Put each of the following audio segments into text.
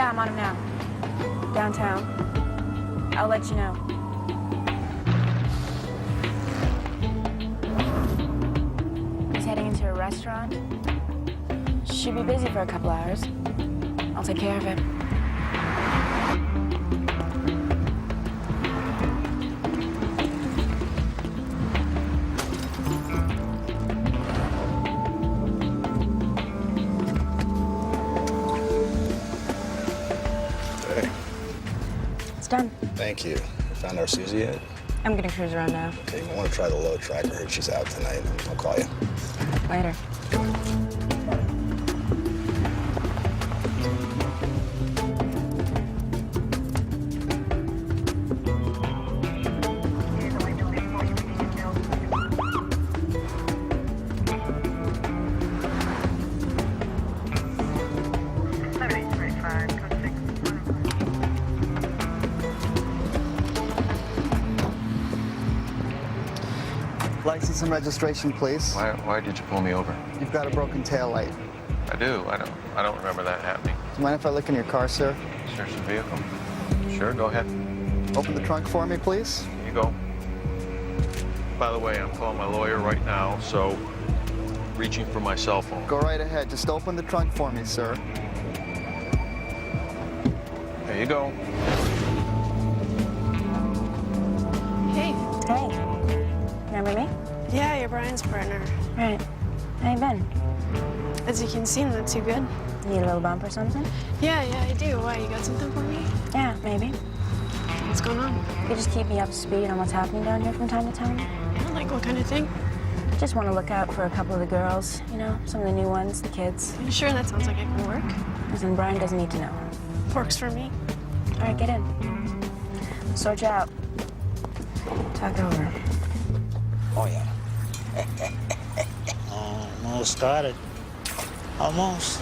Yeah, I'm on him now. Downtown. I'll let you know. He's heading into a restaurant. Should be busy for a couple hours. I'll take care of it. Hey. It's done. Thank you. Found our Susie yet? I'm gonna cruise around now. Okay, you want to try the low track? I heard she's out tonight. I'll call you. Later. License and registration, please. Why did you pull me over? You've got a broken tail light. I do. I don't remember that happening. Do you mind if I look in your car, sir? Search the vehicle. Sure, go ahead. Open the trunk for me, please. Here you go. By the way, I'm calling my lawyer right now, so reaching for my cell phone. Go right ahead. Just open the trunk for me, sir. There you go. Hey. Hey. Remember me? Yeah, you're Brian's partner. Right. How you been? As you can see, not too good. Need a little bump or something? Yeah, I do. Why, you got something for me? Yeah, maybe. What's going on? You just keep me up to speed on what's happening down here from time to time. Like, what kind of thing? Just want to look out for a couple of the girls, you know, some of the new ones, the kids. You sure that sounds like it can work? Listen, Brian doesn't need to know. Works for me. All right, get in. Sort you out. Talk over. Oh, yeah. Almost started. Almost.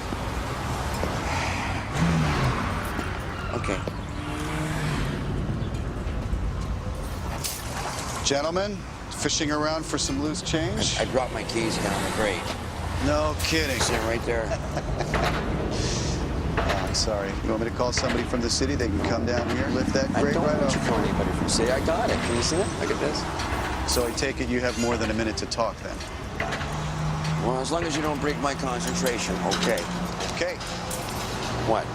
Okay. Gentlemen, fishing around for some loose change? I dropped my keys down the grate. No kidding. Sitting right there. Oh, I'm sorry. You want me to call somebody from the city? They can come down here, lift that I crate don't right want you off. to call anybody from the city. I got it. Can you see it? Look at this. So I take it you have more than a minute to talk then? Well, as long as you don't break my concentration, okay. Okay. What?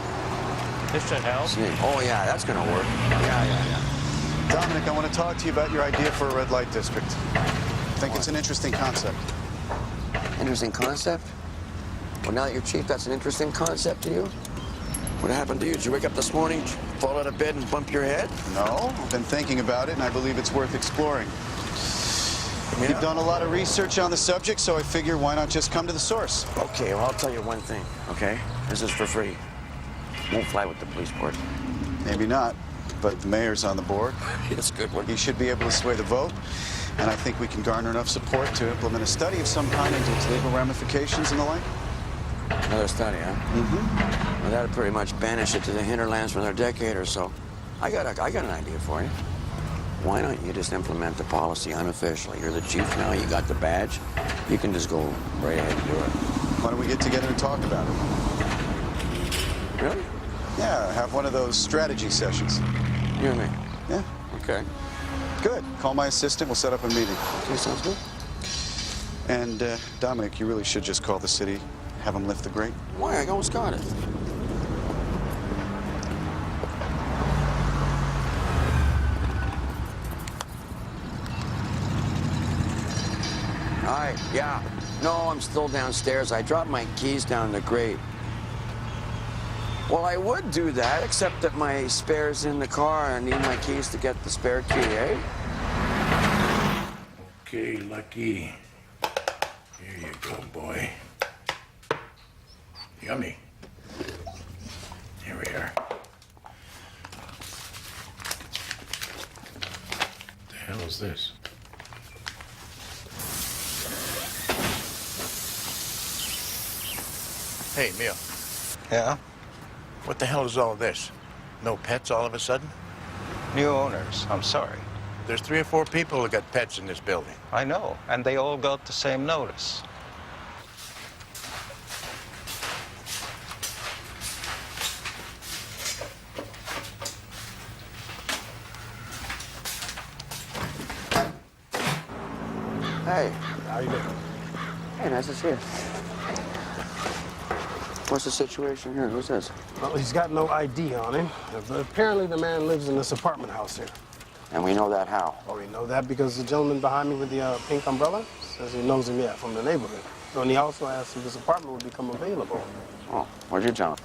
This should help. See? Oh, yeah, that's gonna work. Yeah. Dominic, I want to talk to you about your idea for a red light district. I think it's an interesting concept. Interesting concept? Well, now that you're chief, that's an interesting concept to you? What happened to you? Did you wake up this morning, fall out of bed, and bump your head? No, I've been thinking about it, and I believe it's worth exploring. Yeah. You've done a lot of research on the subject, so I figure why not just come to the source? Okay, well, I'll tell you one thing, okay? This is for free. Won't fly with the police board. Maybe not, but the mayor's on the board. It's a good one. He should be able to sway the vote, and I think we can garner enough support to implement a study of some kind into its legal ramifications and the like. Another study, huh? Mm-hmm. Well, that'll pretty much banish it to the hinterlands for another decade or so. I got an idea for you. Why don't you just implement the policy unofficially? You're the chief now, you got the badge. You can just go right ahead and do it. Why don't we get together and talk about it? Really? Yeah, have one of those strategy sessions. You and me? Yeah, Okay. good. Call my assistant, we'll set up a meeting. Okay, sounds good. And, Dominic, you really should just call the city, have them lift the grate. Why? I almost got it. All right, yeah. No, I'm still downstairs. I dropped my keys down the grate. Well, I would do that, except that my spare's in the car. I need my keys to get the spare key, eh? Okay, Lucky. Here you go, boy. Yummy. Here we are. What the hell is this? Hey, Mia. Yeah? What the hell is all this? No pets all of a sudden? New owners. I'm sorry. There's 3 or 4 people who got pets in this building. I know, and they all got the same notice. Hey. How you doing? Hey, nice to see you. What's the situation here? Who's this? Well, he's got no ID on him, but apparently the man lives in this apartment house here. And we know that how? Oh, we know that because the gentleman behind me with the pink umbrella says he knows him, from the neighborhood. And he also asked if his apartment would become available. Oh, what'd you tell him?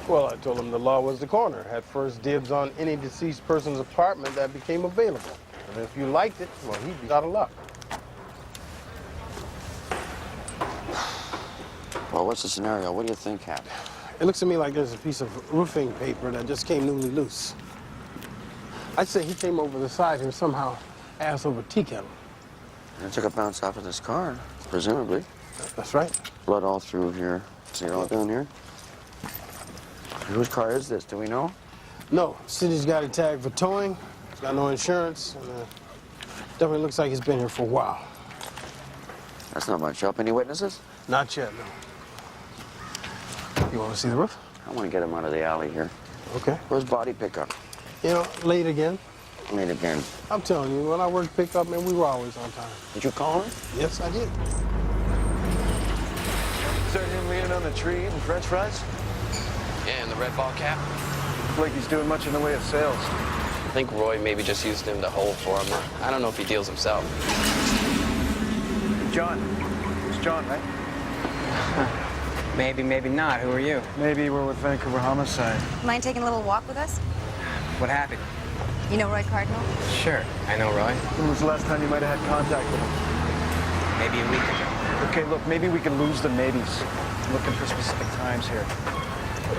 Well, I told him the law was the coroner, had first dibs on any deceased person's apartment that became available. And if you liked it, well, he'd be out of luck. Well, what's the scenario? What do you think happened? It looks to me like there's a piece of roofing paper that just came newly loose. I'd say he came over the side here somehow, ass over tea kettle. And it took a bounce off of this car, presumably. That's right. Blood all through here. See it all down here? Whose car is this? Do we know? No, city's got it tagged for towing. It's got no insurance, and definitely looks like he's been here for a while. That's not much help. Any witnesses? Not yet, no. You want to see the roof? I want to get him out of the alley here. Okay. Where's body pickup? Late again. Late again. I'm telling you, when I worked pickup, man, we were always on time. Did you call him? Yes, I did. Is that him leaning on the tree eating French fries? Yeah, and the red ball cap. Looks like he's doing much in the way of sales. I think Roy maybe just used him to hold for him. I don't know if he deals himself. John. It's John, right? Maybe, maybe not. Who are you? Maybe we're with Vancouver Homicide. Mind taking a little walk with us? What happened? You know Roy Cardinal? Sure, I know Roy. When was the last time you might have had contact with him? Maybe a week ago. Okay, look, maybe we can lose the maybes. I'm looking for specific times here.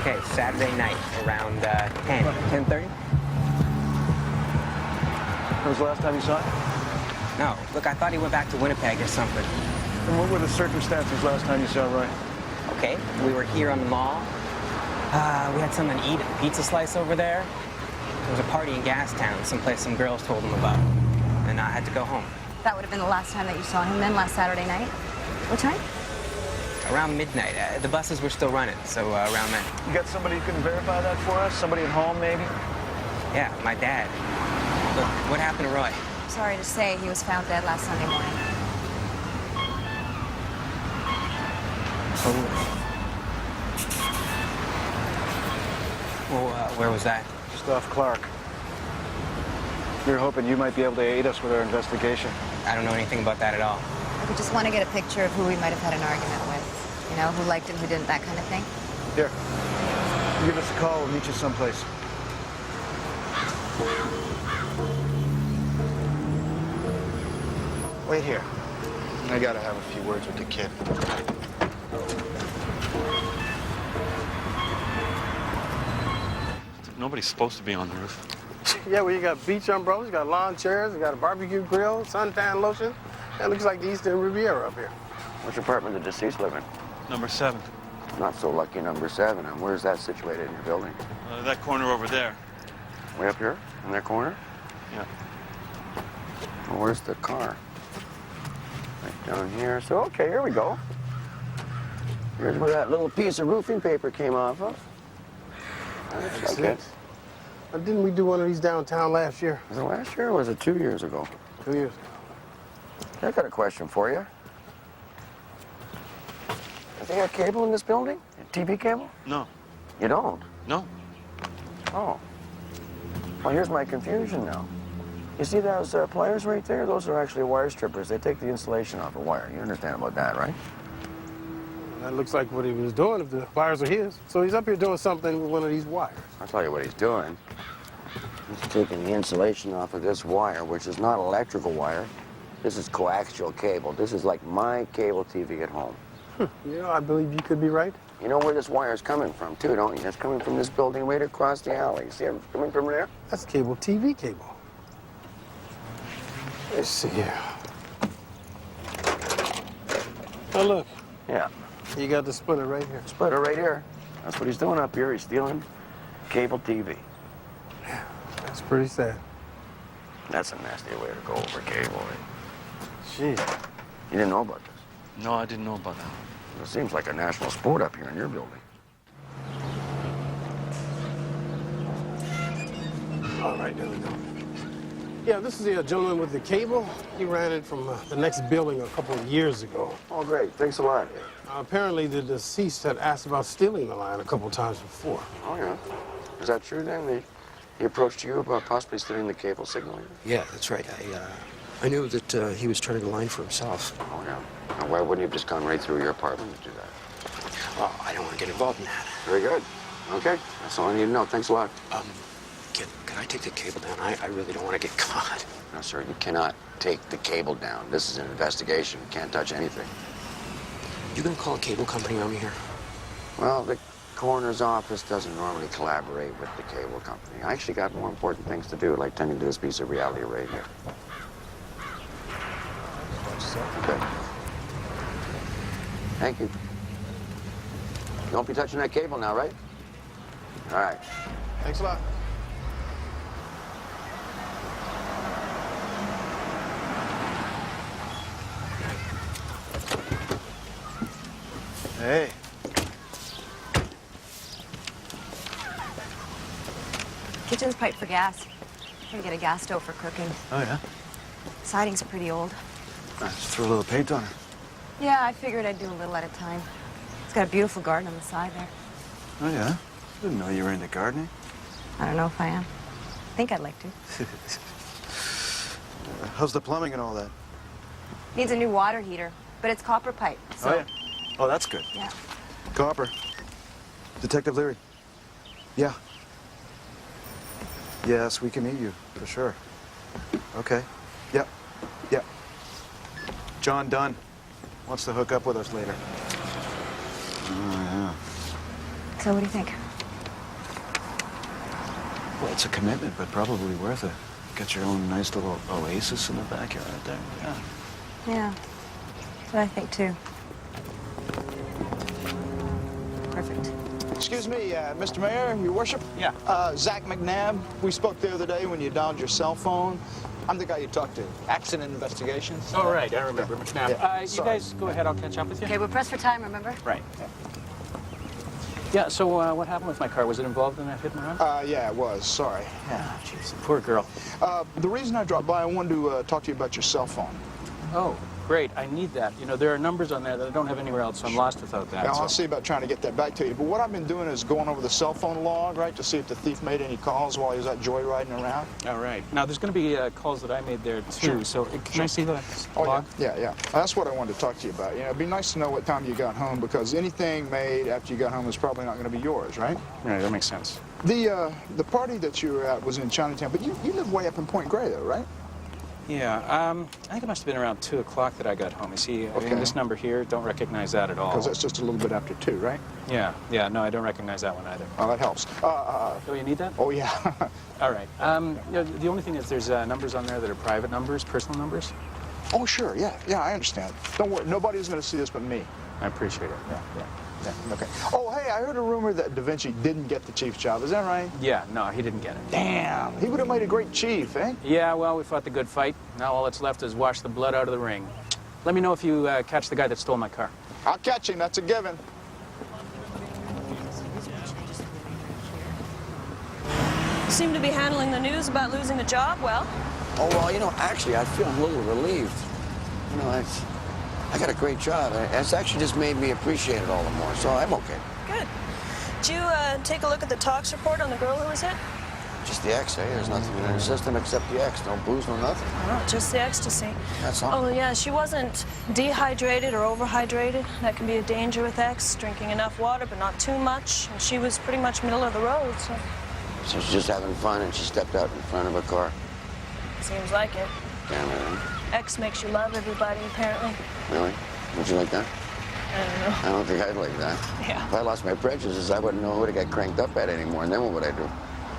Okay, Saturday night, around 10:30? When was the last time you saw him? No, look, I thought he went back to Winnipeg or something. And what were the circumstances last time you saw Roy? Okay, we were here on the mall. We had something to eat at the pizza slice over there. There was a party in Gastown, someplace some girls told him about. And I had to go home. That would have been the last time that you saw him then, last Saturday night? What time? Around midnight. The buses were still running, so around then. You got somebody who can verify that for us? Somebody at home, maybe? Yeah, my dad. Look, what happened to Roy? Sorry to say, he was found dead last Sunday morning. Well, where was that? Just off Clark. We were hoping you might be able to aid us with our investigation. I don't know anything about that at all. We just want to get a picture of who we might have had an argument with. You know, who liked him, who didn't, that kind of thing. Here. Give us a call. We'll meet you someplace. Wait here. I gotta have a few words with the kid. Nobody's supposed to be on the roof. Yeah, well, you got beach umbrellas, you got lawn chairs, you got a barbecue grill, suntan lotion. That looks like the Eastern Riviera up here. Which apartment did the deceased live in? Number 7. Not so lucky number 7. And where's that situated in your building? That corner over there. Way up here? In that corner? Yeah. Well, where's the car? Right down here. So, okay, here we go. Here's where that little piece of roofing paper came off of. Makes sense. Didn't we do one of these downtown last year? Was it last year or was it 2 years ago? 2 years ago. I got a question for you. Is there a cable in this building? A TV cable? No. You don't? No. Oh. Well, here's my confusion now. You see those pliers right there? Those are actually wire strippers. They take the insulation off a wire. You understand about that, right? That looks like what he was doing if the wires are his. So he's up here doing something with one of these wires. I'll tell you what he's doing. He's taking the insulation off of this wire, which is not electrical wire. This is coaxial cable. This is like my cable TV at home. You know, I believe you could be right. You know where this wire is coming from, too, don't you? It's coming from this building right across the alley. See it coming from there? That's cable TV cable. Let's see here. Oh, look. Yeah. You got the splitter right here. Splitter right here. That's what he's doing up here. He's stealing cable TV. Yeah, that's pretty sad. That's a nasty way to go over cable, right? Gee. You didn't know about this? No, I didn't know about that. It seems like a national sport up here in your building. All right, there we go. Yeah, this is the gentleman with the cable. He ran it from the next building a couple of years ago. Oh, great. Thanks a lot. Apparently, the deceased had asked about stealing the line a couple of times before. Oh, yeah. Is that true, then? He approached you about possibly stealing the cable signal? Yeah, that's right. I knew that he was turning a line for himself. Oh, yeah. Now, why wouldn't he have just gone right through your apartment to do that? Well, I don't want to get involved in that. Very good. Okay. That's all I need to know. Thanks a lot. Can I take the cable down? I really don't want to get caught. No, sir, you cannot take the cable down. This is an investigation. You can't touch anything. You gonna call a cable company on me here? Well, the coroner's office doesn't normally collaborate with the cable company. I actually got more important things to do, like tending to this piece of reality radio. Okay. Thank you. Don't be touching that cable now, right? All right. Thanks a lot. Hey. Kitchen's piped for gas. Gonna get a gas stove for cooking. Oh, yeah? Siding's pretty old. Just throw a little paint on it. Yeah, I figured I'd do a little at a time. It's got a beautiful garden on the side there. Oh, yeah? Didn't know you were into gardening. I don't know if I am. I think I'd like to. How's the plumbing and all that? Needs a new water heater, but it's copper pipe, so... Oh, yeah? Oh, that's good. Yeah. Copper. Detective Leary. Yeah. Yes, we can meet you, for sure. Okay. Yep. Yep. John Dunn wants to hook up with us later. Oh, yeah. So what do you think? Well, it's a commitment, but probably worth it. Get your own nice little oasis in the backyard there. Yeah. Yeah. That's what I think, too. Perfect. Excuse me, Mr. Mayor, Your Worship? Yeah. Zach McNabb. We spoke the other day when you dialed your cell phone. I'm the guy you talked to. Accident investigations. Oh, right. I remember, McNabb. Yeah. You guys go ahead. I'll catch up with you. Okay, we're pressed for time, remember? Right. Yeah, so what happened with my car? Was it involved in that hit and run? Yeah, it was. Sorry. Yeah, jeez. Poor girl. The reason I dropped by, I wanted to talk to you about your cell phone. Oh, great. I need that. You know, there are numbers on there that I don't have anywhere else, so I'm lost without that. Yeah, so. I'll see about trying to get that back to you. But what I've been doing is going over the cell phone log, right, to see if the thief made any calls while he was out joyriding around. All right. Now, there's going to be calls that I made there, too. Sure. So can I see the Oh, log? yeah. That's what I wanted to talk to you about. You know, it'd be nice to know what time you got home, because anything made after you got home is probably not going to be yours, right? Right, that makes sense. The party that you were at was in Chinatown, but you live way up in Point Grey, though, right? Yeah, I think it must have been around 2 o'clock that I got home. You see, I mean, this number here, don't recognize that at all. Because that's just a little bit after 2, right? Yeah, no, I don't recognize that one either. Oh, that helps. Oh, you need that? Oh, yeah. All right. You know, the only thing is there's numbers on there that are private numbers, personal numbers. Oh, sure, yeah, I understand. Don't worry, nobody's going to see this but me. I appreciate it. Yeah, okay. Oh, hey, I heard a rumor that Da Vinci didn't get the chief's job. Is that right? Yeah, no, he didn't get it. Damn, he would have made a great chief, eh? Yeah, well, we fought the good fight. Now all that's left is wash the blood out of the ring. Let me know if you catch the guy that stole my car. I'll catch him, that's a given. You seem to be handling the news about losing the job well. Oh, well, you know, actually, I feel a little relieved. You know, I got a great job. It's actually just made me appreciate it all the more, so I'm okay. Good. Did you take a look at the tox report on the girl who was hit? Just the X, eh? There's nothing in her system except the X. No booze, no nothing. Oh, just the ecstasy. That's all. Oh, yeah, she wasn't dehydrated or overhydrated. That can be a danger with X, drinking enough water, but not too much. And she was pretty much middle of the road, so... So she's just having fun, and she stepped out in front of a car. Seems like it. Damn it, X makes you love everybody, apparently. Really? Would you like that? I don't know. I don't think I'd like that. Yeah. If I lost my prejudices, I wouldn't know who to get cranked up at anymore, and then what would I do?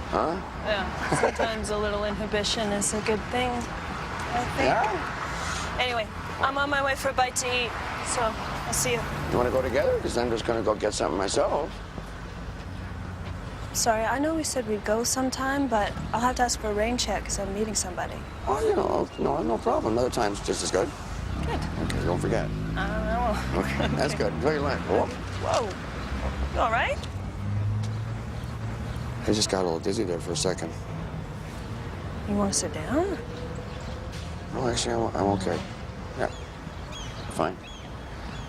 Huh? Yeah, sometimes a little inhibition is a good thing, I think. Yeah? Anyway, I'm on my way for a bite to eat, so I'll see you. You want to go together? Because I'm just going to go get something myself. Sorry, I know we said we'd go sometime, but I'll have to ask for a rain check because I'm meeting somebody. Oh, you know, no problem. Another time's just as good. Good. Okay, don't forget. I will. Okay, that's good. Enjoy your lunch. Whoa. Whoa. You all right? I just got a little dizzy there for a second. You want to sit down? No, actually, I'm okay. Yeah. Fine.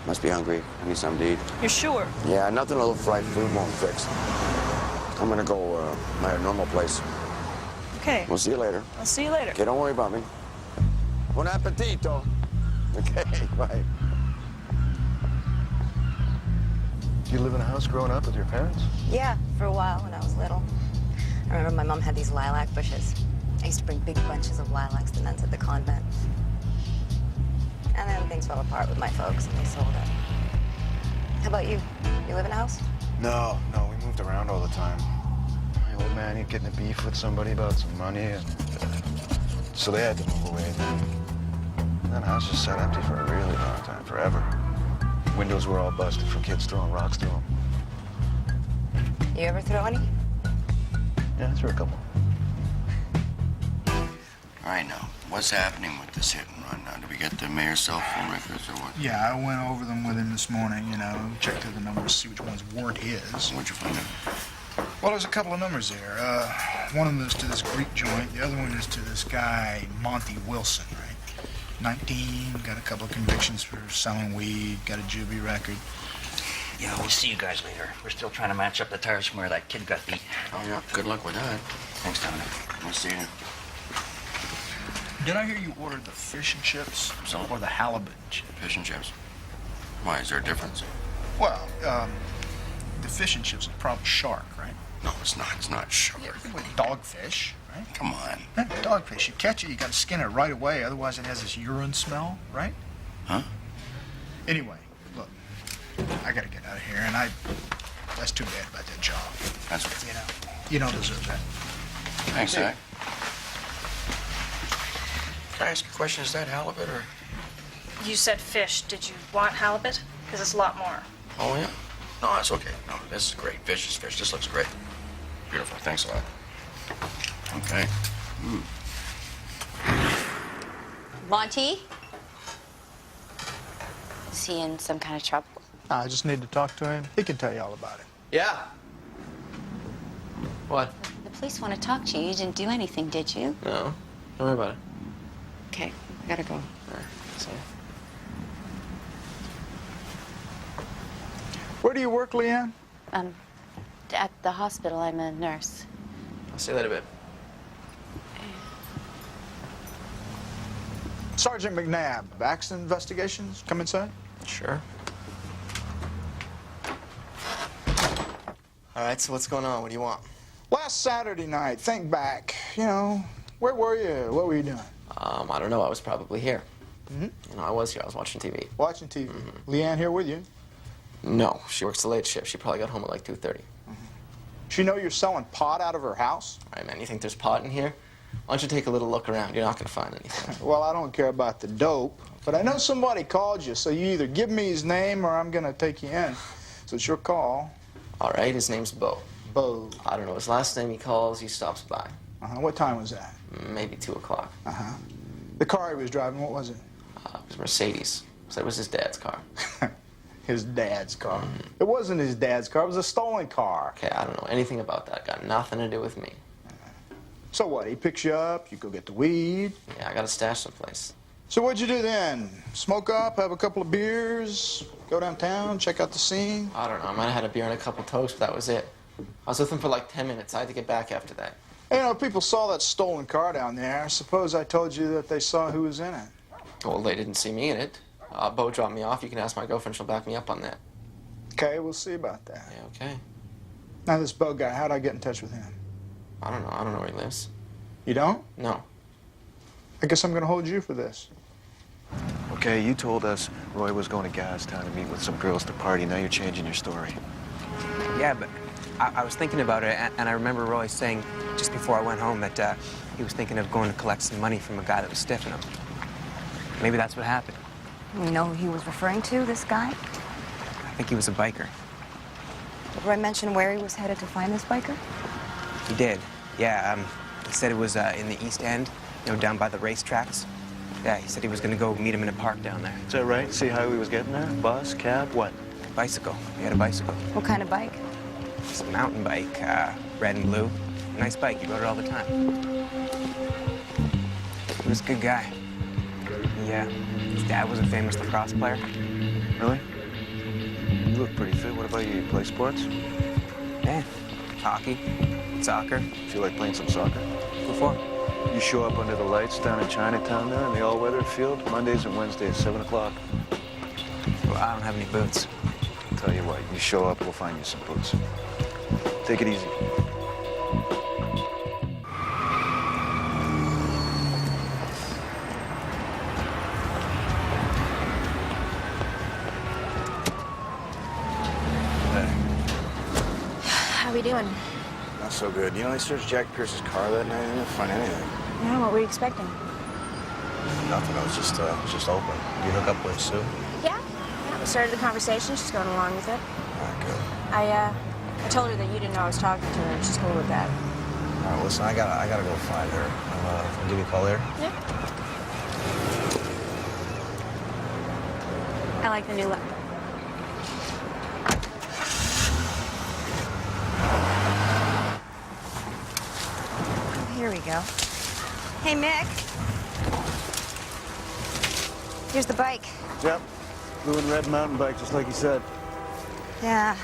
Must be hungry. I need something to eat. You're sure? Yeah, nothing a little fried food won't fix. I'm gonna go my normal place. Okay. We'll see you later. I'll see you later. Okay, don't worry about me. Buon appetito. Okay, bye. You live in a house growing up with your parents? Yeah, for a while when I was little. I remember my mom had these lilac bushes. I used to bring big bunches of lilacs to nuns at the convent. And then things fell apart with my folks and they sold it. How about you? You live in a house? No, we moved around all the time. My old man, he'd get in a beef with somebody about some money, and so they had to move away. That house just sat empty for a really long time, forever. Windows were all busted from kids throwing rocks through them. You ever throw any? Yeah, I threw a couple. All right, now, what's happening with this hit and run now? Did we get the mayor's cell phone records or what? Yeah, I went over them with him this morning, you know, checked through the numbers, see which ones weren't his. What'd you find out? Well, there's a couple of numbers there. One of them is to this Greek joint. The other one is to this guy, Monty Wilson, right? 19, got a couple of convictions for selling weed, got a juvie record. Yeah, we'll see you guys later. We're still trying to match up the tires from where that kid got beat. Oh, yeah, good luck with that. Thanks, Dominic. Nice seeing you. Did I hear you ordered the fish and chips? So? Or the halibut chips? Fish and chips. Why, is there a difference? Well, the fish and chips is probably shark, right? No, it's not. It's not shark. Yeah, with dogfish, right? Come on. Yeah, dogfish. You catch it, you gotta skin it right away, otherwise it has this urine smell, right? Huh? Anyway, look, I gotta get out of here, and that's too bad about that job. That's okay. You don't deserve that. Thanks, Zach. Can I ask a question? Is that halibut or? You said fish. Did you want halibut? Because it's a lot more. Oh, yeah? No, that's okay. No, this is great. Fish is fish. This looks great. Beautiful. Thanks a lot. Okay. Monty? Is he in some kind of trouble? I just need to talk to him. He can tell you all about it. Yeah. What? The police want to talk to you. You didn't do anything, did you? No. Don't worry about it. Okay, I gotta go. All right. See ya. Where do you work, Leanne? At the hospital, I'm a nurse. I'll see you later, babe. Sergeant McNabb, accident investigations. Come inside. Sure. All right, so what's going on? What do you want? Last Saturday night, think back. You know, where were you? What were you doing? I don't know. I was probably here. Mm-hmm. You know, I was here. I was watching TV. Watching TV. Leanne here with you? No, she works the late shift. She probably got home at like 2:30. She know you're selling pot out of her house? All right, man. You think there's pot in here? Why don't you take a little look around? You're not going to find anything. Well, I don't care about the dope, but I know somebody called you, so you either give me his name or I'm going to take you in. So it's your call. All right, his name's Bo. Bo. I don't know his last name. He calls. He stops by. What time was that? Maybe 2 o'clock. The car he was driving, what was it? It was Mercedes. So it was his dad's car. His dad's car. It wasn't his dad's car. It was a stolen car. Okay, I don't know anything about that. Got nothing to do with me. So what? He picks you up, you go get the weed. Yeah, I got a stash someplace. So what'd you do then? Smoke up, have a couple of beers, go downtown, check out the scene? I don't know. I might have had a beer and a couple toasts, but that was it. I was with him for like 10 minutes. I had to get back after that. You know, people saw that stolen car down there. Suppose I told you that they saw who was in it. Well, they didn't see me in it. Bo dropped me off. You can ask my girlfriend. She'll back me up on that. Okay, we'll see about that. Yeah, okay. Now, this Bo guy, how'd I get in touch with him? I don't know. I don't know where he lives. You don't? No. I guess I'm going to hold you for this. Okay, you told us Roy was going to Gastown to meet with some girls to party. Now you're changing your story. Yeah, but I was thinking about it, and I remember Roy saying just before I went home that he was thinking of going to collect some money from a guy that was stiffing him. Maybe that's what happened. You know who he was referring to, this guy? I think he was a biker. Did Roy mention where he was headed to find this biker? He did, yeah. He said it was in the East End, you know, down by the racetracks. Yeah, he said he was going to go meet him in a park down there. Is that right? See how he was getting there? Bus, cab, what? Bicycle. He had a bicycle. What kind of bike? It's a mountain bike, red and blue. Nice bike. He rode it all the time. He was a good guy. Yeah. His dad was a famous lacrosse player. Really? You look pretty fit. What about you? You play sports? Yeah. Hockey, soccer. Feel like playing some soccer? What for? You show up under the lights down in Chinatown there in the all-weather field, Mondays and Wednesdays, 7 o'clock. Well, I don't have any boots. Tell you what, you show up, we'll find you some boots. Take it easy. How we doing? Not so good. You know, they searched Jack Pierce's car that night. They didn't find anything. Yeah, what were you expecting? Nothing. It was just open. You hook up with Sue? Yeah, we started the conversation. She's going along with it. All right, good. I told her that you didn't know I was talking to her, and she's cool with that. All right, listen, I gotta go find her. I'll give you a call later. Yeah. I like the new look. Here we go. Hey, Mick. Here's the bike. Yep. Blue and red mountain bike, just like you said. Yeah.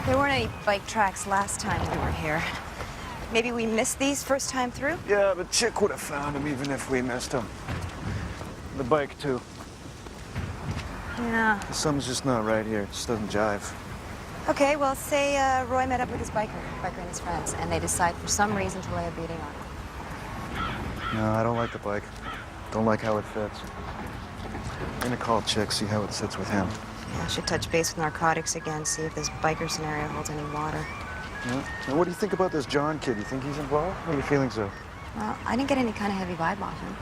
There weren't any bike tracks last time we were here. Maybe we missed these first time through? Yeah, but Chick would have found him even if we missed him. The bike, too. Yeah. Something's just not right here. It just doesn't jive. Okay, well, say Roy met up with his biker and his friends, and they decide for some reason to lay a beating on him. No, I don't like the bike. Don't like how it fits. I'm gonna call Chick, see how it sits with him. Yeah, I should touch base with narcotics again, see if this biker scenario holds any water. Yeah. Now, what do you think about this John kid? You think he's involved? What are your feelings are? Well, I didn't get any kind of heavy vibe off him.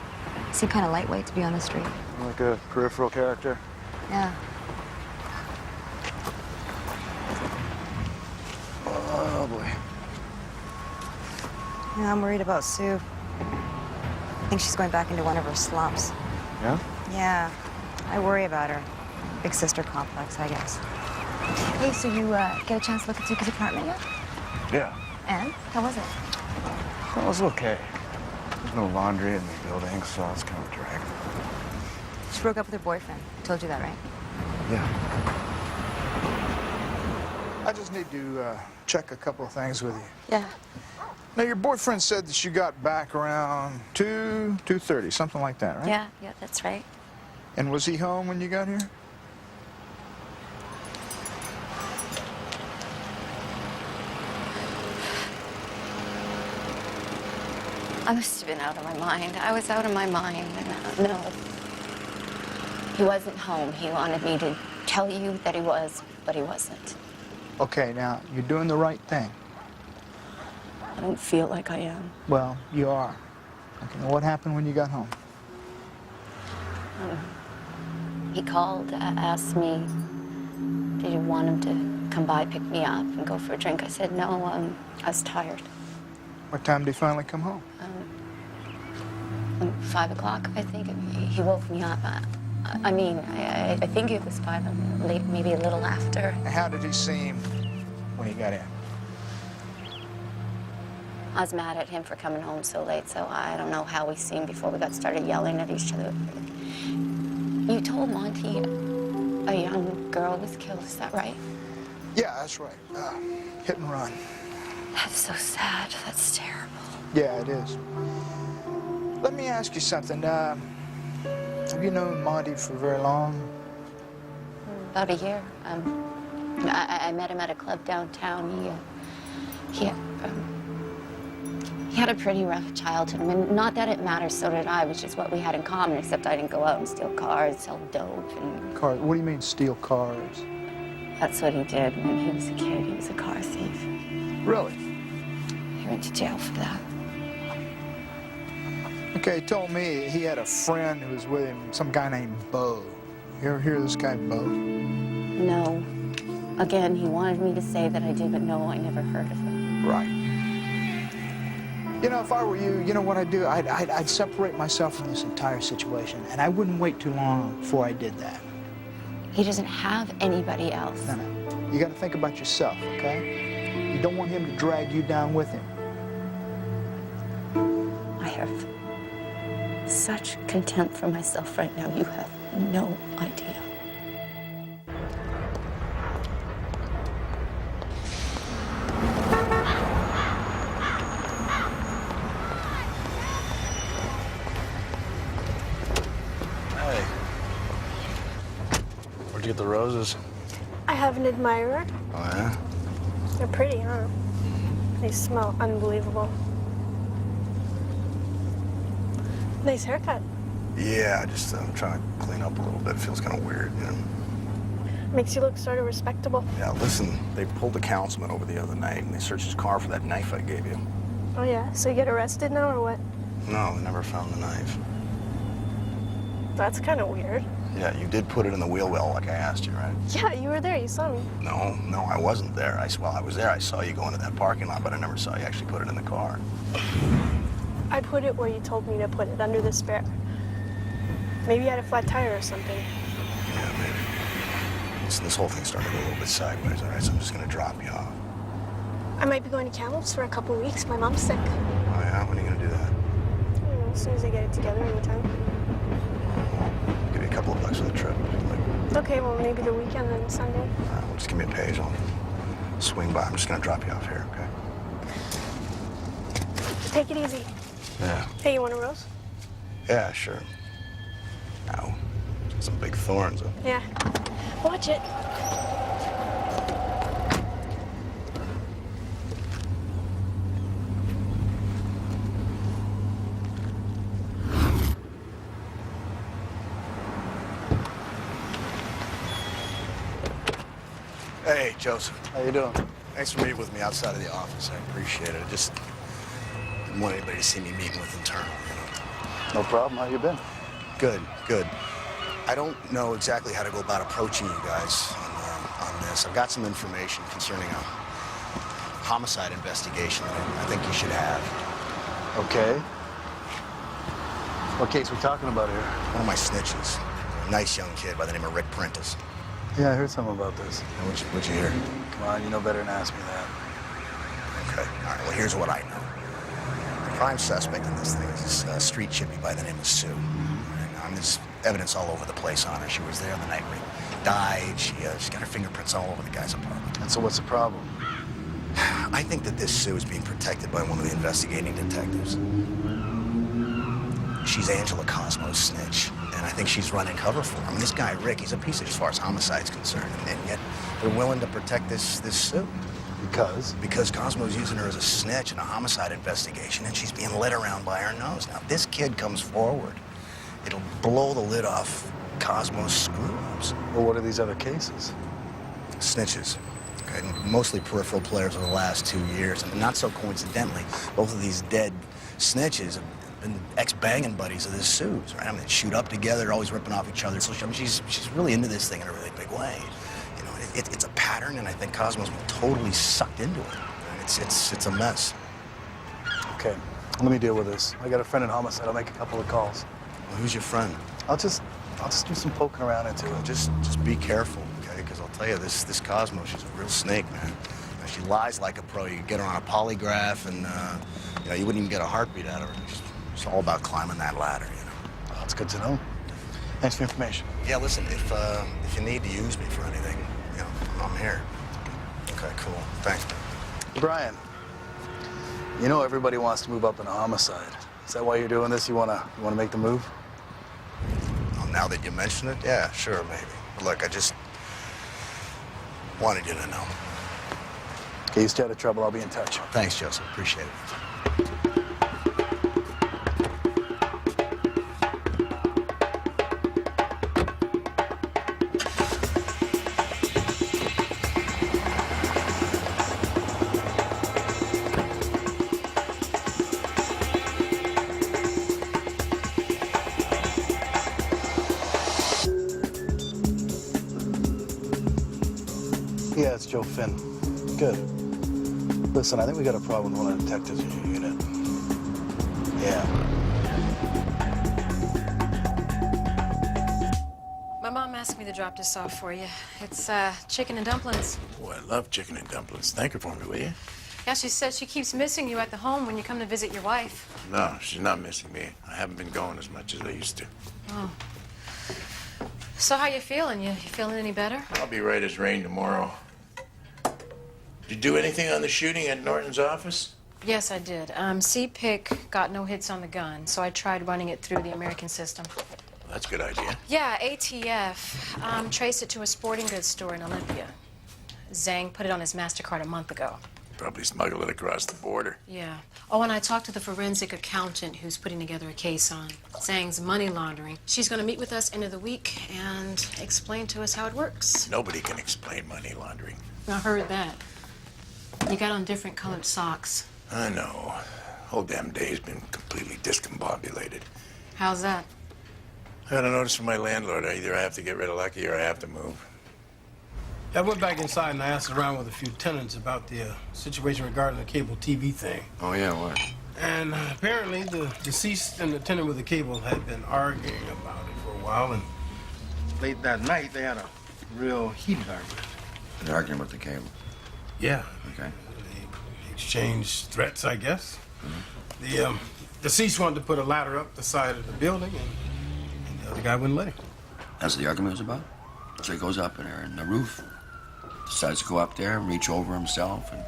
He seemed kind of lightweight to be on the street. Like a peripheral character? Yeah. Oh, boy. Yeah, I'm worried about Sue. I think she's going back into one of her slumps. Yeah? Yeah, I worry about her. Big sister complex, I guess. Hey, so you get a chance to look at Zuka's apartment yet? Yeah. And? How was it? Well, it was okay. There's no laundry in the building, so it's kind of a drag. She broke up with her boyfriend. I told you that, right? Yeah. I just need to check a couple of things with you. Yeah. Now, your boyfriend said that you got back around 2:30, something like that, right? Yeah, that's right. And was he home when you got here? I must have been out of my mind. I was out of my mind. No. He wasn't home. He wanted me to tell you that he was, but he wasn't. Okay, now, you're doing the right thing. I don't feel like I am. Well, you are. Okay, now what happened when you got home? He called, asked me, did you want him to come by, pick me up, and go for a drink? I said, no, I was tired. What time did he finally come home? 5 o'clock, I think. He woke me up. I think it was 5, late, maybe a little after. How did he seem when he got in? I was mad at him for coming home so late, so I don't know how we seen before we got started yelling at each other. You told Monty a young girl was killed, is that right? Yeah, that's right. Hit and run. That's so sad. That's terrible. Yeah, it is. Let me ask you something. Have you known Monty for very long? About a year. I met him at a club downtown. He had a pretty rough childhood. I mean, not that it matters, so did I, which is what we had in common, except I didn't go out and steal cars, sell dope, and... Cars? What do you mean, steal cars? That's what he did when he was a kid. He was a car thief. Really? He went to jail for that. Okay, he told me he had a friend who was with him, some guy named Bo. You ever hear of this guy, Bo? No. Again, he wanted me to say that I did, but no, I never heard of him. Right. You know, if I were you, you know what I'd do? I'd separate myself from this entire situation, and I wouldn't wait too long before I did that. He doesn't have anybody else. No. You got to think about yourself, okay? You don't want him to drag you down with him. have such contempt for myself right now. You have no idea. Hey. Where'd you get the roses? I have an admirer. Oh, yeah? They're pretty, huh? They smell unbelievable. Nice haircut. Yeah, just trying to clean up a little bit. It feels kind of weird, you know? Makes you look sort of respectable. Yeah, listen, they pulled the councilman over the other night, and they searched his car for that knife I gave you. Oh, yeah? So you get arrested now, or what? No, they never found the knife. That's kind of weird. Yeah, you did put it in the wheel well like I asked you, right? Yeah, you were there. You saw me. No, I wasn't there. Well, I was there. I saw you go into that parking lot, but I never saw you actually put it in the car. I put it where you told me to put it, under the spare. Maybe you had a flat tire or something. Yeah, maybe. Listen, this whole thing started to go a little bit sideways, all right? So I'm just going to drop you off. I might be going to Kamloops for a couple of weeks. My mom's sick. Oh, yeah? When are you going to do that? I don't know, as soon as I get it together, anytime. I'll give you a couple of bucks for the trip. If you like. Okay, well, maybe the weekend, then Sunday. All right, well, just give me a page. I'll swing by. I'm just going to drop you off here, okay? Take it easy. Yeah. Hey, you want a rose? Yeah, sure. Ow. Some big thorns, huh? Yeah. Watch it. Hey, Joseph. How you doing? Thanks for meeting with me outside of the office. I appreciate it. I just didn't want anybody to see me meeting with internal, you know? No problem. How you been? Good, good. I don't know exactly how to go about approaching you guys on this. I've got some information concerning a homicide investigation that I think you should have. Okay. What case we talking about here? One of my snitches, a nice young kid by the name of Rick Prentice. Yeah, I heard something about this. What'd you hear? Come on, you know better than ask me that. Okay, all right, well, here's what I know. The prime suspect in this thing is this street chippy by the name of Sue. And there's evidence all over the place on her. She was there on the night when he died. She's got her fingerprints all over the guy's apartment. And so what's the problem? I think that this Sue is being protected by one of the investigating detectives. She's Angela Cosmo's snitch, and I think she's running cover for him. I mean, this guy, Rick, he's a piece of as far as homicide's concerned, and yet they're willing to protect this Sue. Because? Because Cosmo's using her as a snitch in a homicide investigation, and she's being led around by her nose. Now, if this kid comes forward, it'll blow the lid off Cosmo's screw-ups. Well, what are these other cases? Snitches. Okay, mostly peripheral players over the last 2 years. And not so coincidentally, both of these dead snitches have been ex-banging buddies of this Sue's, right? I mean, they shoot up together, always ripping off each other. So I mean, she's really into this thing in a really big way. You know, it's a pattern, and I think Cosmo's been totally sucked into it. It's a mess. Okay, let me deal with this. I got a friend in homicide. I'll make a couple of calls. Well, who's your friend? I'll just do some poking around into it. Just be careful, okay? Because I'll tell you, this Cosmo, she's a real snake, man. Now, she lies like a pro. You get her on a polygraph, and you know, you wouldn't even get a heartbeat out of her. It's all about climbing that ladder, you know. Well, that's good to know. Thanks for the information. Yeah, listen, if you need to use me for anything, you know, I'm here. Okay, cool. Thanks. Brian, you know everybody wants to move up in a homicide. Is that why you're doing this? You wanna make the move? Well, now that you mention it, yeah, sure, maybe. But look, I just wanted you to know. Okay, you stay out of trouble. I'll be in touch. Thanks, Joseph. Appreciate it. Yeah, it's Joe Finn. Good. Listen, I think we got a problem with one of the detectives in your unit. Yeah. My mom asked me to drop this off for you. It's chicken and dumplings. Boy, I love chicken and dumplings. Thank her for me, will you? Yeah, she said she keeps missing you at the home when you come to visit your wife. No, she's not missing me. I haven't been going as much as I used to. Oh. So how you feeling? You feeling any better? I'll be right as rain tomorrow. Did you do anything on the shooting at Norton's office? Yes, I did. CPIC got no hits on the gun, so I tried running it through the American system. Well, that's a good idea. Yeah, ATF. Traced it to a sporting goods store in Olympia. Zhang put it on his MasterCard a month ago. Probably smuggled it across the border. Yeah. Oh, and I talked to the forensic accountant who's putting together a case on Zhang's money laundering. She's going to meet with us end of the week and explain to us how it works. Nobody can explain money laundering. I heard that. You got on different colored socks. I know. Whole damn day's been completely discombobulated. How's that? I got a notice from my landlord. Either I have to get rid of Lucky or I have to move. I went back inside and I asked around with a few tenants about the situation regarding the cable TV thing. Oh, yeah, what? And apparently the deceased and the tenant with the cable had been arguing about it for a while, and late that night they had a real heated argument. They're arguing about the cable. Yeah. Okay. They exchanged threats, I guess. The deceased wanted to put a ladder up the side of the building, and the other guy wouldn't let him. That's what the argument was about? So he goes up in there in the roof, decides to go up there and reach over himself and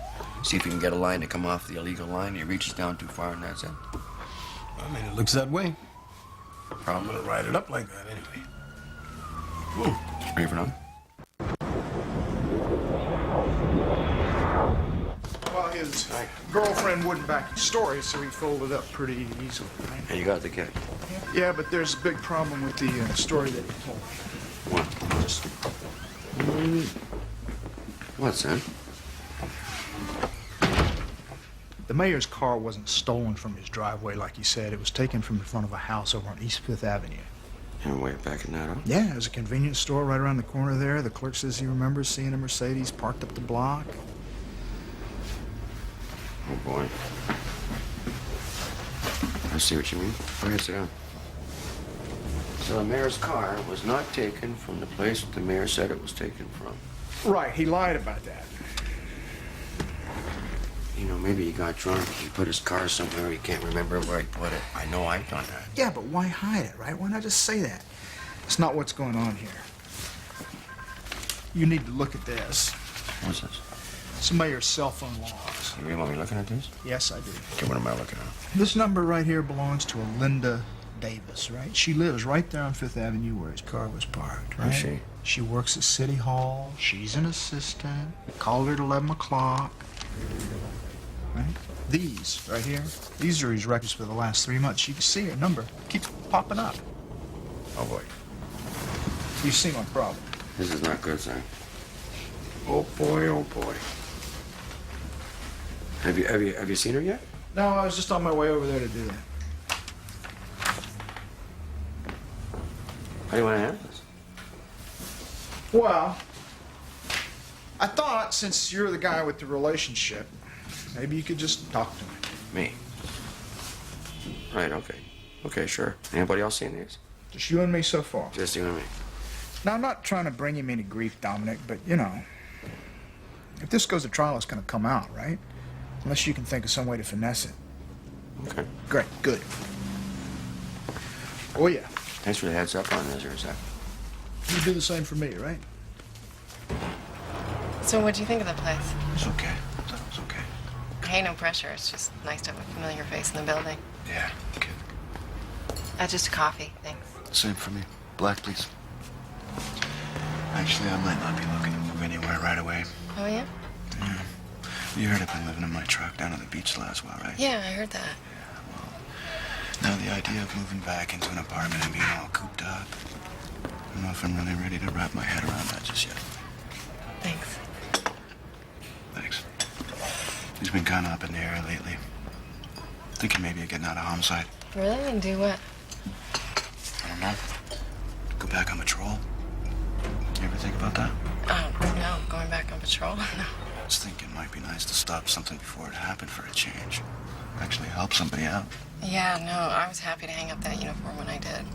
see if he can get a line to come off the illegal line. He reaches down too far and that's it. I mean, it looks that way. Problem. I'm gonna write it up like that anyway. Ready for now? Well, his girlfriend wouldn't back his story, so he folded up pretty easily, right? And you got the kid. Yeah, but there's a big problem with the story that he told me. What? What's that? The mayor's car wasn't stolen from his driveway like he said. It was taken from the front of a house over on East Fifth Avenue. And way back in that, huh? Yeah, there's a convenience store right around the corner there. The clerk says he remembers seeing a Mercedes parked up the block. Oh, boy. I see what you mean. Go ahead, sit down. So the mayor's car was not taken from the place the mayor said it was taken from. Right, he lied about that. You know, maybe he got drunk. He put his car somewhere. He can't remember where he put it. I know I've done that. Yeah, but why hide it, right? Why not just say that? It's not what's going on here. You need to look at this. What's this? It's the mayor's cell phone logs. You really want me looking at this? Yes, I do. Okay, what am I looking at? This number right here belongs to a Linda Davis, right? She lives right there on Fifth Avenue where his car was parked, right? Who's she? She works at City Hall. She's an assistant. Called her at 11 o'clock. Right? These, right here, these are his records for the last 3 months. You can see her number keeps popping up. Oh, boy. You see my problem. This is not good, sir. Oh, boy, oh, boy. Have you seen her yet? No, I was just on my way over there to do that. How do you want to handle this? Well, I thought since you're the guy with the relationship, maybe you could just talk to me. Me? Right, okay. Okay, sure. Anybody else seen these? Just you and me so far. Just you and me. Now, I'm not trying to bring him into grief, Dominic, but, you know, if this goes to trial, it's going to come out, right? Unless you can think of some way to finesse it. Okay. Great, good. Oh, yeah. Thanks for the heads up on this, or is that? You do the same for me, right? So what'd you think of the place? It's okay. I thought it was okay. Hey, no pressure. It's just nice to have a familiar face in the building. Yeah, okay. Just a coffee, thanks. Same for me. Black, please. Actually, I might not be looking to move anywhere right away. Oh, yeah? Yeah. You heard I've been living in my truck down at the beach last while, right? Yeah, I heard that. Now the idea of moving back into an apartment and being all cooped up, I don't know if I'm really ready to wrap my head around that just yet. Thanks. Thanks. He's been kind of up in the air lately. Thinking maybe of getting out of homicide. Really? And do what? I don't know. Go back on patrol. You ever think about that? No. Going back on patrol? No. I was thinking it might be nice to stop something before it happened for a change. Actually help somebody out. Yeah, no. I was happy to hang up that uniform when I did.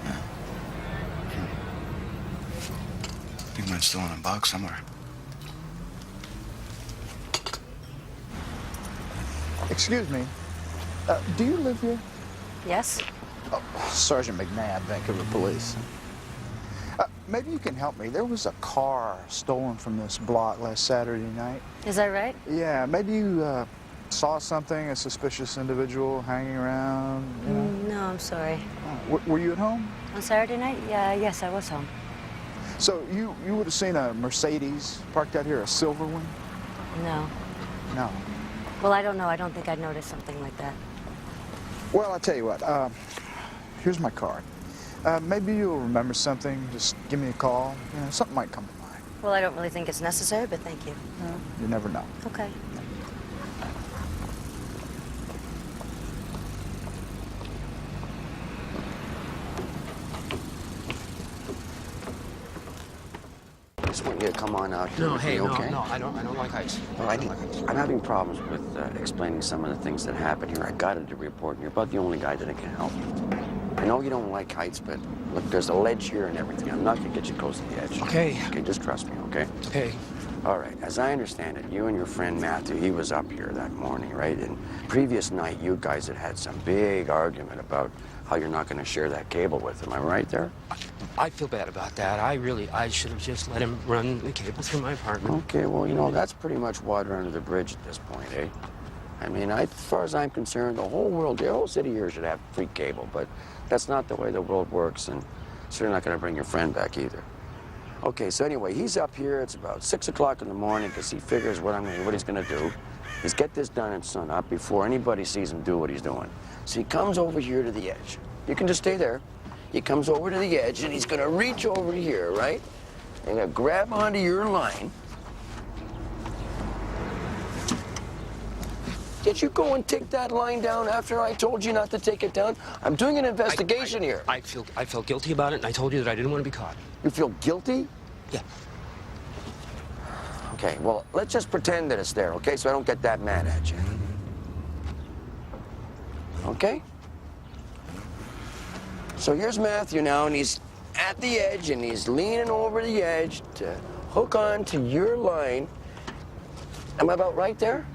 Yeah. I think mine's still in a box somewhere. Excuse me. Do you live here? Yes? Oh, Sergeant McNabb, Vancouver Police. Maybe you can help me. There was a car stolen from this block last Saturday night. Is that right? Yeah, maybe you saw something, a suspicious individual hanging around, you know? No, I'm sorry. Were you at home? On Saturday night? Yeah, yes, I was home. So you would have seen a Mercedes parked out here, a silver one? No. No. Well, I don't know. I don't think I'd notice something like that. Well, I'll tell you what. Here's my card. Maybe you'll remember something. Just give me a call. You know, something might come to mind. Well, I don't really think it's necessary, but thank you. You never know. Okay. I just want you to come on out here. No, with hey, me, no, okay? no, I don't like heights. Well, I'm having problems with explaining some of the things that happen here. I got it to report, and you're about the only guy that can help. I know you don't like heights, but look, there's a ledge here and everything. I'm not gonna get you close to the edge. Okay. Okay, just trust me, okay? Okay. All right, as I understand it, you and your friend Matthew, he was up here that morning, right? And previous night, you guys had some big argument about how you're not gonna share that cable with him. Am I right there? I feel bad about that. I should have just let him run the cable through my apartment. Okay, well, you know, that's pretty much water under the bridge at this point, eh? I mean, as far as I'm concerned, the whole world, the whole city here should have free cable, but that's not the way the world works, and so you're not going to bring your friend back either. Okay, so anyway, he's up here. It's about 6 o'clock in the morning because he figures what he's going to do is get this done at sunup before anybody sees him do what he's doing. So he comes over here to the edge. You can just stay there. He comes over to the edge, and he's going to reach over here, right? And he'll grab onto your line. Did you go and take that line down after I told you not to take it down? I'm doing an investigation here. I felt guilty about it, and I told you that I didn't want to be caught. You feel guilty? Yeah. Okay, well, let's just pretend that it's there, okay? So I don't get that mad at you. Okay? So here's Matthew now, and he's at the edge, and he's leaning over the edge to hook on to your line. Am I about right there?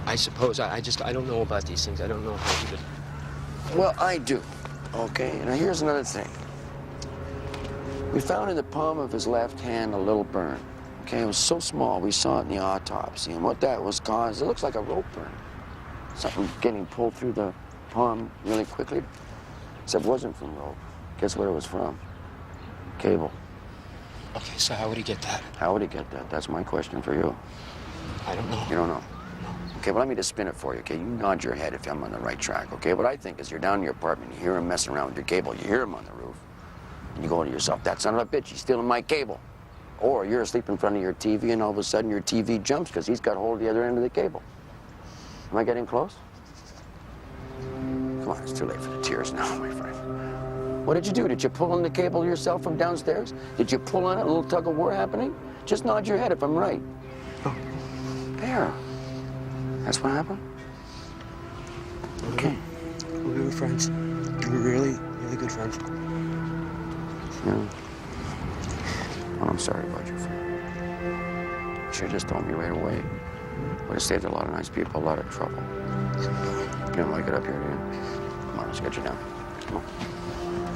I suppose. I don't know about these things. I don't know how to do it. Well, I do. Okay, now here's another thing. We found in the palm of his left hand a little burn. Okay, it was so small, we saw it in the autopsy. And what that was caused, it looks like a rope burn. Something getting pulled through the palm really quickly. Except it wasn't from rope. Guess what it was from? Cable. Okay, so how would he get that? How would he get that? That's my question for you. I don't know. You don't know? Okay, well, let me just spin it for you, okay? You nod your head if I'm on the right track, okay? What I think is you're down in your apartment, you hear him messing around with your cable, you hear him on the roof, and you go to yourself, that son of a bitch, he's stealing my cable. Or you're asleep in front of your TV, and all of a sudden your TV jumps because he's got hold of the other end of the cable. Am I getting close? Come on, it's too late for the tears now, my friend. What did you do? Did you pull on the cable yourself from downstairs? Did you pull on it, a little tug of war happening? Just nod your head if I'm right. Oh. There. That's what happened? Okay. We were friends. We were really, really good friends. Yeah. Well, I'm sorry about your friend. You should have just told me right away. Would have saved a lot of nice people a lot of trouble. You don't want to get up here, do you? Come on, let's get you down. Come on.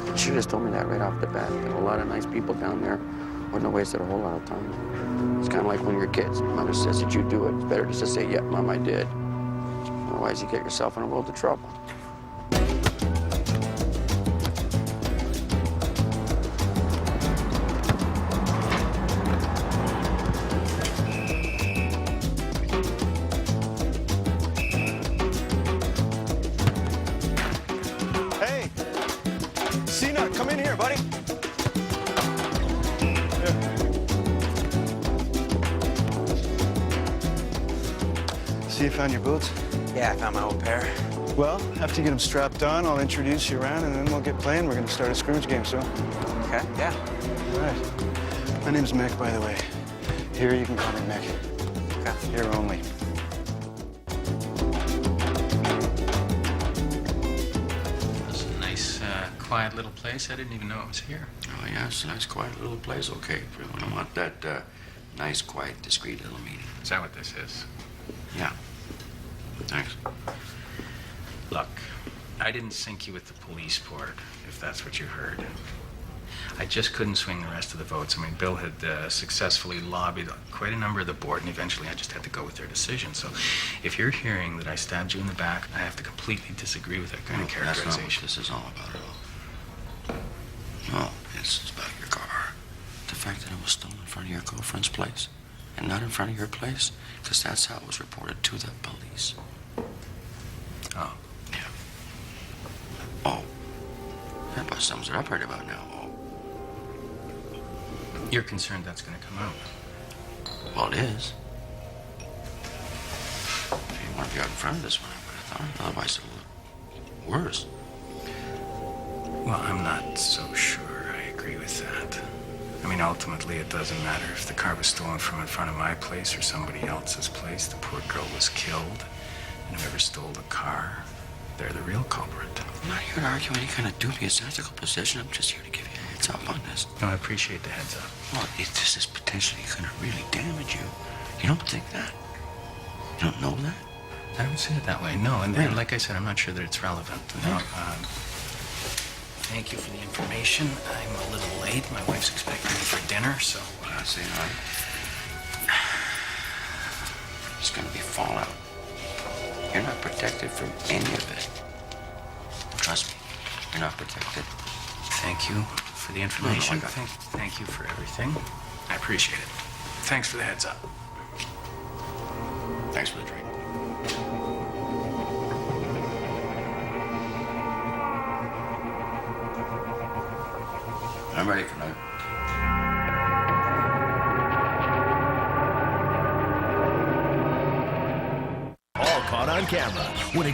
You should have just told me that right off the bat. There's a lot of nice people down there. Wouldn't have wasted a whole lot of time. It's kind of like when you're kids. Mother says that you do it. It's better just to say, yeah, Mom, I did. Otherwise, you get yourself in a world of trouble. Hey! Cena, come in here, buddy. See, you found your boots? Yeah, I found my old pair. Well, after you get them strapped on, I'll introduce you around, and then we'll get playing. We're going to start a scrimmage game soon. Okay, yeah. All right. My name's Mick, by the way. Here, you can call me Mick. Okay. Here only. It's a nice, quiet little place. I didn't even know it was here. Oh, yeah, it's a nice, quiet little place. Okay, if you want that nice, quiet, discreet little meeting. Is that what this is? Yeah. Thanks. Look, I didn't sink you with the police board, if that's what you heard. I just couldn't swing the rest of the votes. I mean, Bill had successfully lobbied quite a number of the board, and eventually I just had to go with their decision. So if you're hearing that I stabbed you in the back, I have to completely disagree with that kind of characterization. That's not what this is all about at all. No, it's about your car. The fact that it was stolen in front of your girlfriend's place and not in front of your place, because that's how it was reported to the police. Oh. Yeah. Oh. That about sums it up right about now. Oh. You're concerned that's going to come out? Well, it is. If you want to be out in front of this one, I would have thought. Otherwise, it'll look worse. Well, I'm not so sure I agree with that. I mean, ultimately, it doesn't matter if the car was stolen from in front of my place or somebody else's place. The poor girl was killed, and whoever stole the car, they're the real culprit. I'm not here to argue any kind of dubious ethical position. I'm just here to give you a heads up on this. No, I appreciate the heads up. Well, this is potentially going to really damage you. You don't think that? You don't know that? I don't see it that way, no. And like I said, I'm not sure that it's relevant. No, thank you for the information. I'm a little late. My wife's expecting me for dinner, so... Say hi. It's going to be fallout. You're not protected from any of it. Trust me, you're not protected. Thank you for the information. No, Thank you for everything. I appreciate it. Thanks for the heads up. Thanks for the drink. I'm ready for another. All caught on camera when it